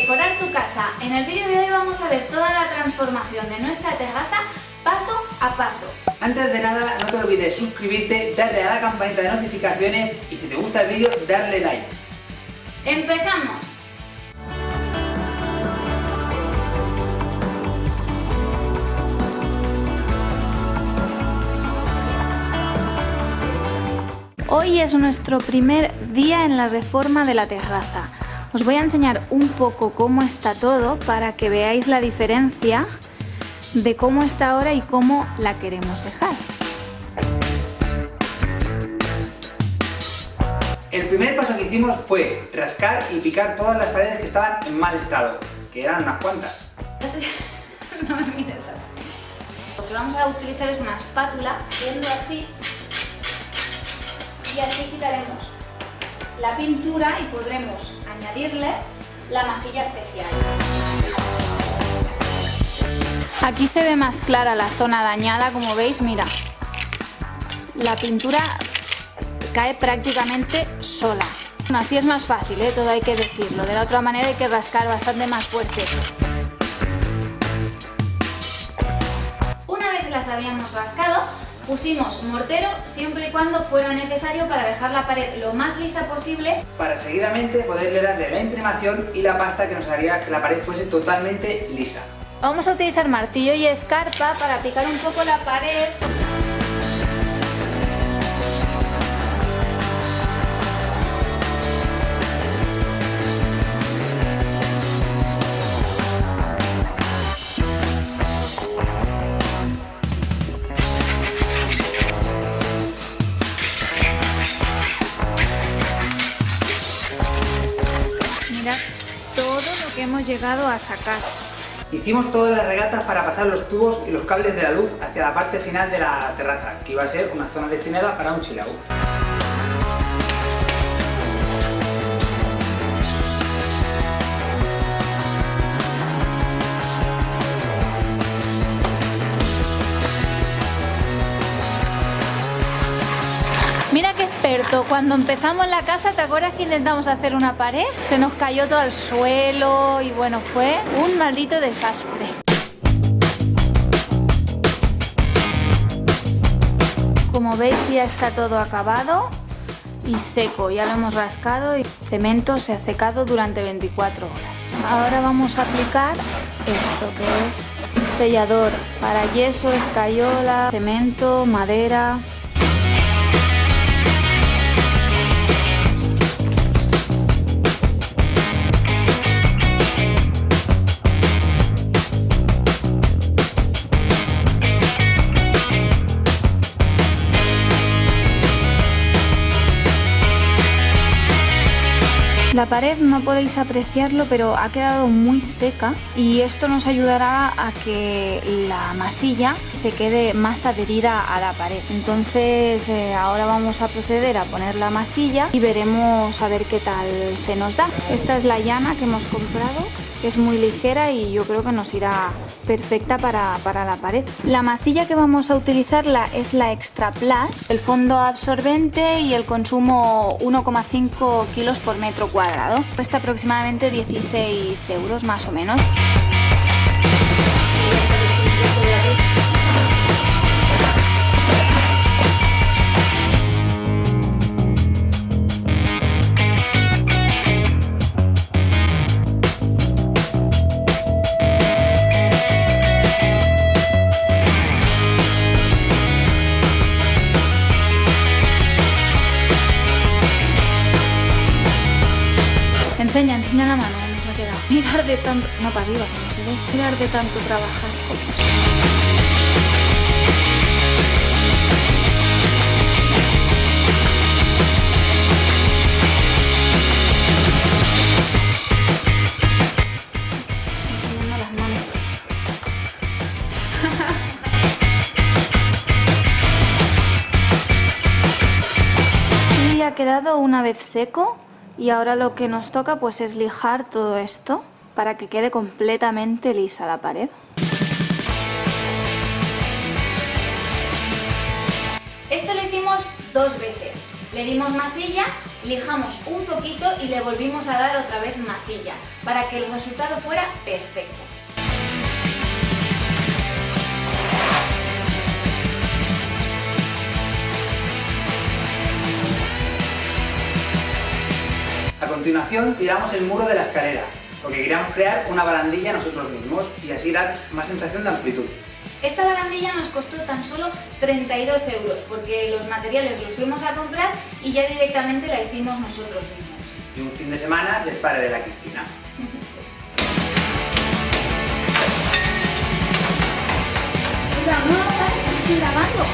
decorar tu casa. En el vídeo de hoy vamos a ver toda la transformación de nuestra terraza paso a paso. Antes de nada, no te olvides suscribirte, darle a la campanita de notificaciones y si te gusta el vídeo, darle like. ¡Empezamos! Hoy es nuestro primer día en la reforma de la terraza. Os voy a enseñar un poco cómo está todo para que veáis la diferencia de cómo está ahora y cómo la queremos dejar. El primer paso que hicimos fue rascar y picar todas las paredes que estaban en mal estado, que eran unas cuantas. No me mires así. Lo que vamos a utilizar es una espátula, viendo así, y así quitaremos la pintura y podremos añadirle la masilla especial. Aquí se ve más clara la zona dañada, como veis, mira. La pintura cae prácticamente sola. Bueno, así es más fácil, todo hay que decirlo. De la otra manera hay que rascar bastante más fuerte. Una vez las habíamos rascado, pusimos mortero siempre y cuando fuera necesario para dejar la pared lo más lisa posible. Para seguidamente poderle darle la imprimación y la pasta que nos haría que la pared fuese totalmente lisa. Vamos a utilizar martillo y escarpa para picar un poco la pared. Mirad todo lo que hemos llegado a sacar. Hicimos todas las regatas para pasar los tubos y los cables de la luz hacia la parte final de la terraza, que iba a ser una zona destinada para un chill out. Mira qué experto, cuando empezamos la casa, ¿te acuerdas que intentamos hacer una pared? Se nos cayó todo al suelo y bueno, fue un maldito desastre. Como veis ya está todo acabado y seco, ya lo hemos rascado y el cemento se ha secado durante 24 horas. Ahora vamos a aplicar esto que es sellador para yeso, escayola, cemento, madera. La pared no podéis apreciarlo, pero ha quedado muy seca y esto nos ayudará a que la masilla se quede más adherida a la pared. Entonces ahora vamos a proceder a poner la masilla y veremos a ver qué tal se nos da. Esta es la llana que hemos comprado, que es muy ligera y yo creo que nos irá perfecta para la pared. La masilla que vamos a utilizar es la Extra Plus, el fondo absorbente y el consumo 1,5 kilos por metro cuadrado. Cuesta aproximadamente 16 euros más o menos. Enseña la mano, donde se ha quedado. Mirar de tanto... No, para arriba, que no se ve. Mirar de tanto trabajar. Enseñando las manos. Así ha quedado una vez seco. Y ahora lo que nos toca pues es lijar todo esto para que quede completamente lisa la pared. Esto lo hicimos 2 veces. Le dimos masilla, lijamos un poquito y le volvimos a dar otra vez masilla para que el resultado fuera perfecto. A continuación tiramos el muro de la escalera, porque queríamos crear una barandilla nosotros mismos y así dar más sensación de amplitud. Esta barandilla nos costó tan solo 32 euros porque los materiales los fuimos a comprar y ya directamente la hicimos nosotros mismos. Y un fin de semana del padre de la Cristina. Sí. Oiga, no, padre, estoy grabando.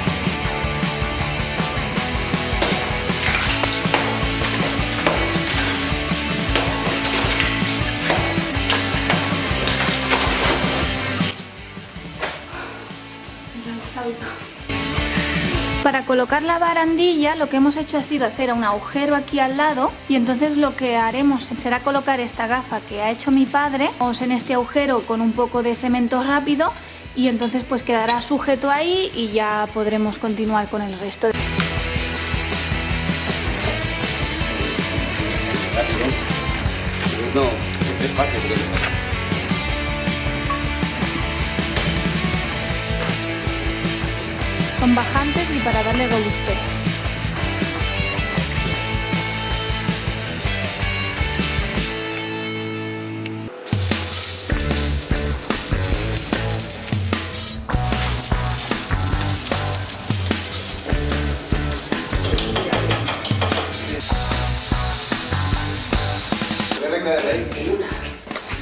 Para colocar la barandilla lo que hemos hecho ha sido hacer un agujero aquí al lado y entonces lo que haremos será colocar esta gafa que ha hecho mi padre en este agujero con un poco de cemento rápido y entonces pues quedará sujeto ahí y ya podremos continuar con el resto. No, es fácil. Con bajantes y para darle robustez.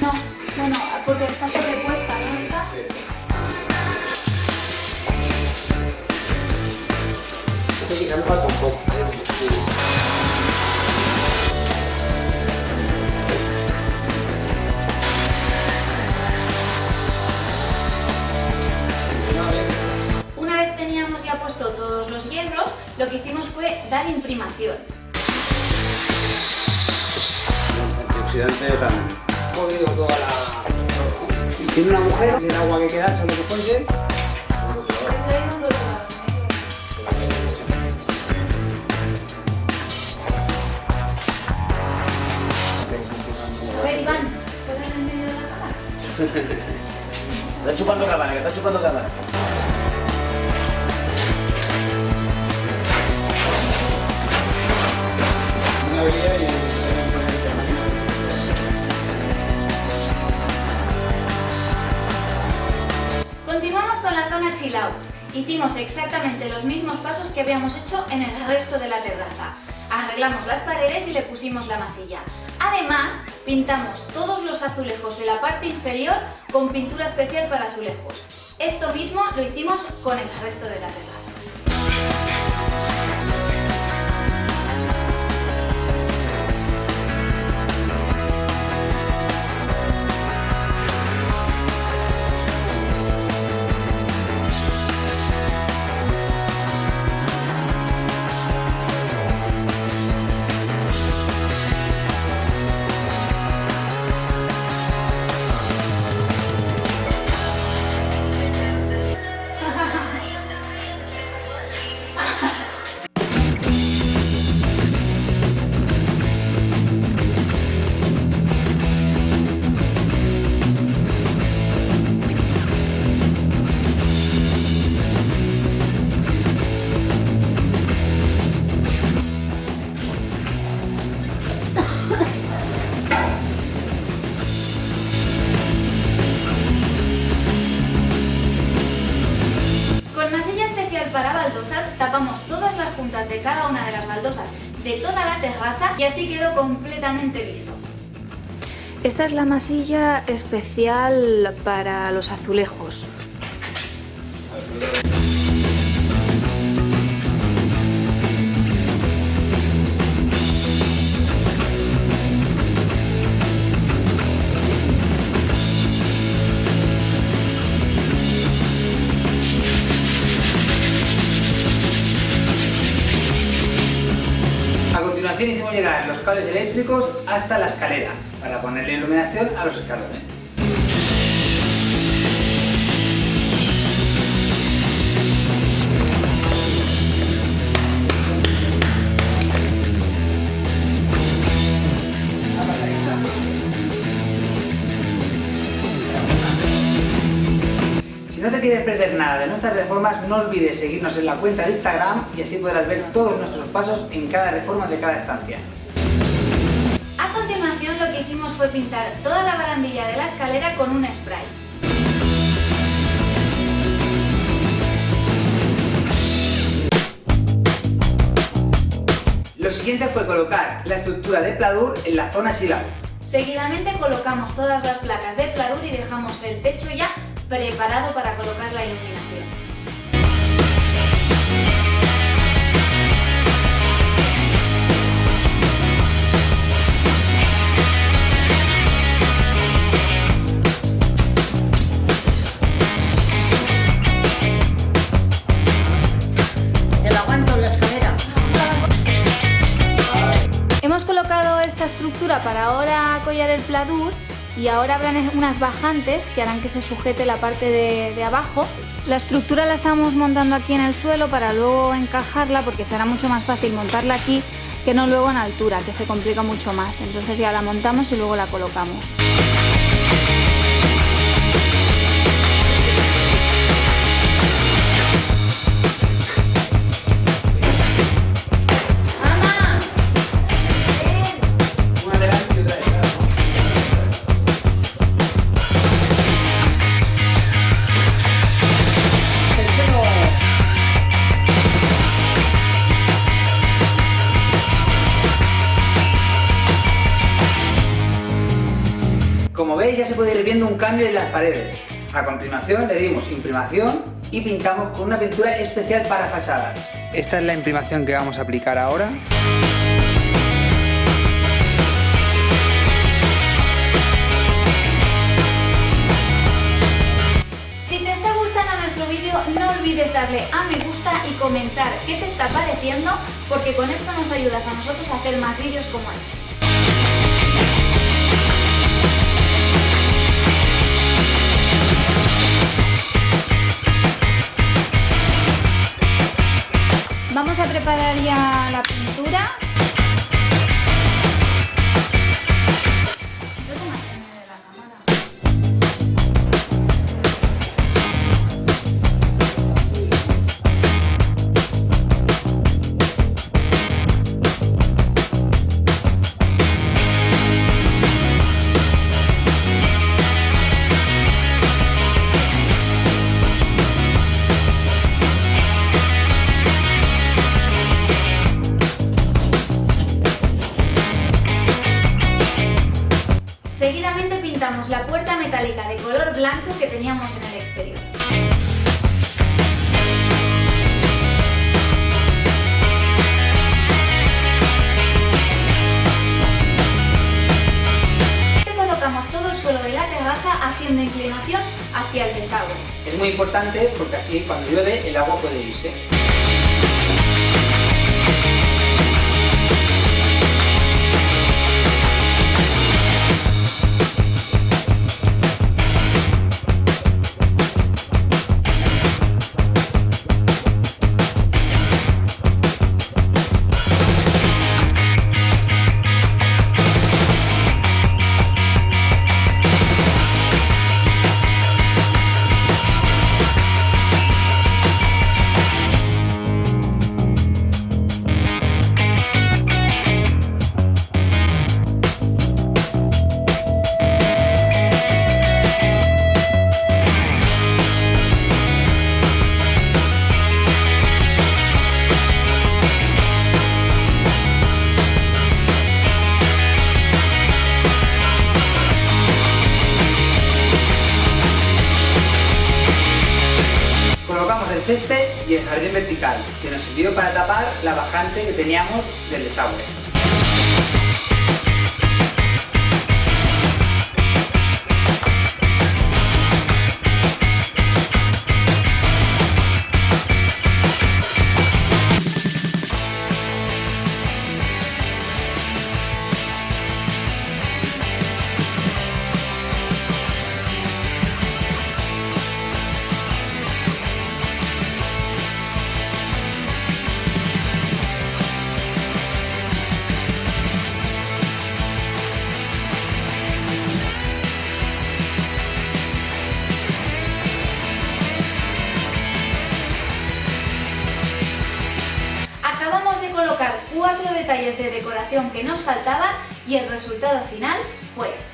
No, bueno, porque está sobrepuesta, ¿no? Esa. Quizá me falta un poco. Una vez teníamos ya puesto todos los hierros, lo que hicimos fue dar imprimación. Antioxidante, o sea... Podrido toda la... Tiene un agujero, y el agua que queda, solo que fuese. A ver, Iván, ¿puedes en el medio de la cámara? Está chupando cámara, que está chupando cámara. Una habilidad y... Continuamos con la zona chill out. Hicimos exactamente los mismos pasos que habíamos hecho en el resto de la terraza. Arreglamos las paredes y le pusimos la masilla. Además, pintamos todos los azulejos de la parte inferior con pintura especial para azulejos. Esto mismo lo hicimos con el resto de la terraza. Para baldosas tapamos todas las puntas de cada una de las baldosas de toda la terraza y así quedó completamente liso. Esta es la masilla especial para los azulejos. Hicimos llegar los cables eléctricos hasta la escalera para ponerle iluminación a los escalones. quieres perder nada de nuestras reformas, no olvides seguirnos en la cuenta de Instagram y así podrás ver todos nuestros pasos en cada reforma de cada estancia. A continuación lo que hicimos fue pintar toda la barandilla de la escalera con un spray. Lo siguiente fue colocar la estructura de pladur en la zona silal. Seguidamente colocamos todas las placas de pladur y dejamos el techo ya preparado para colocar la iluminación. Hemos colocado esta estructura para ahora acollar el pladur y ahora habrán unas bajantes que harán que se sujete la parte de abajo. La estructura la estamos montando aquí en el suelo para luego encajarla porque será mucho más fácil montarla aquí que no luego en altura, que se complica mucho más. Entonces ya la montamos y luego la colocamos. Como veis, ya se puede ir viendo un cambio en las paredes. A continuación le dimos imprimación y pintamos con una pintura especial para fachadas. Esta es la imprimación que vamos a aplicar ahora. Si te está gustando nuestro vídeo, no olvides darle a me gusta y comentar qué te está pareciendo, porque con esto nos ayudas a nosotros a hacer más vídeos como este. Vamos a preparar ya la pintura. Seguidamente pintamos la puerta metálica de color blanco que teníamos en el exterior. Colocamos todo el suelo de la terraza haciendo inclinación hacia el desagüe. Es muy importante porque así cuando llueve el agua puede irse. El césped y el jardín vertical, que nos sirvió para tapar la bajante que teníamos del desagüe. buscar 4 detalles de decoración que nos faltaban y el resultado final fue este.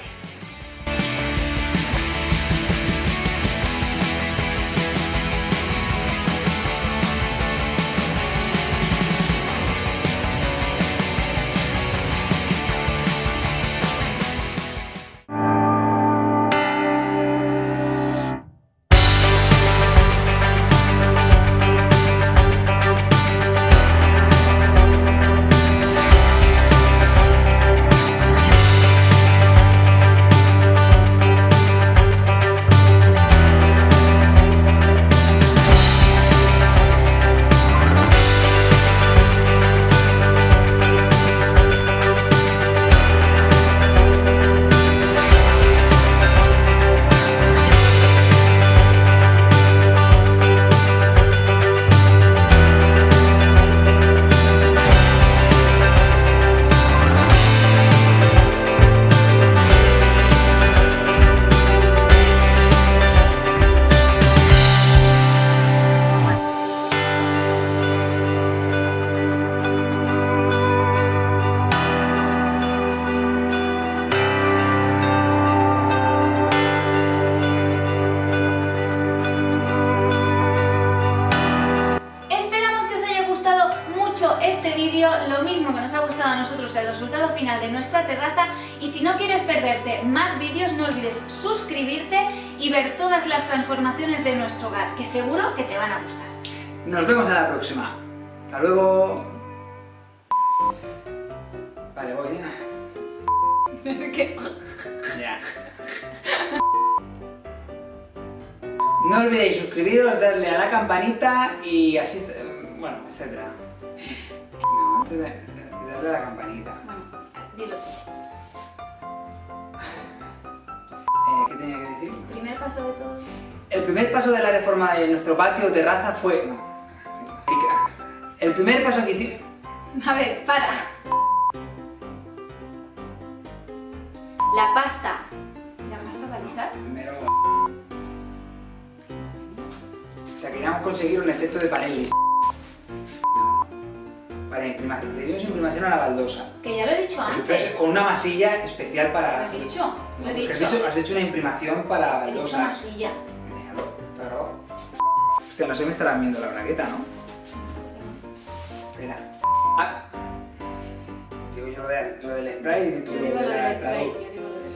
Lo mismo que nos ha gustado a nosotros el resultado final de nuestra terraza, y si no quieres perderte más vídeos no olvides suscribirte y ver todas las transformaciones de nuestro hogar, que seguro que te van a gustar. Nos vemos a la próxima. Hasta luego. Vale, voy. No sé qué. Ya. No olvidéis suscribiros, darle a la campanita y así, bueno, etcétera. No, antes de darle a la campanita. Bueno, dilo tú. ¿Qué tenía que decir? Primer paso de todo. El primer paso de la reforma de nuestro patio o terraza fue... No. El primer paso que hicimos... A ver, para. La pasta. ¿La pasta para alisar? Primero... O sea, queríamos conseguir un efecto de paneles. Para imprimación. Teníamos imprimación a la baldosa. Que ya lo he dicho antes. Entonces, con una masilla especial para... Lo he dicho, lo he Porque dicho. Has hecho una imprimación para He dicho baldosas. masilla. Míralo, está grabado. Hostia, no se me estarán viendo la bragueta, ¿no? Espera. Ah. Digo yo lo del spray y tú Yo digo lo del del adaptador. spray, yo digo lo del...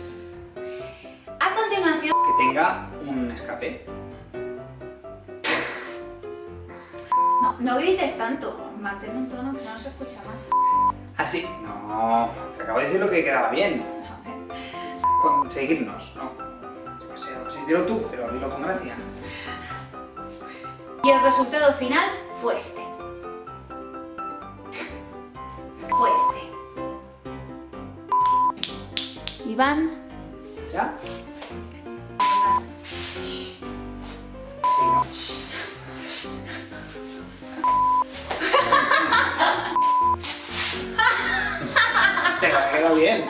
A continuación... Que tenga un escape. No grites tanto, mantén un tono que si no se escucha mal. Así. No, te acabo de decir lo que quedaba bien. A ver. Conseguirnos, no. Sí, dilo tú, pero dilo con gracia. Y el resultado final fue este. Fue este. Iván. ¿Ya? Sí, ¿no? Te ha quedado bien.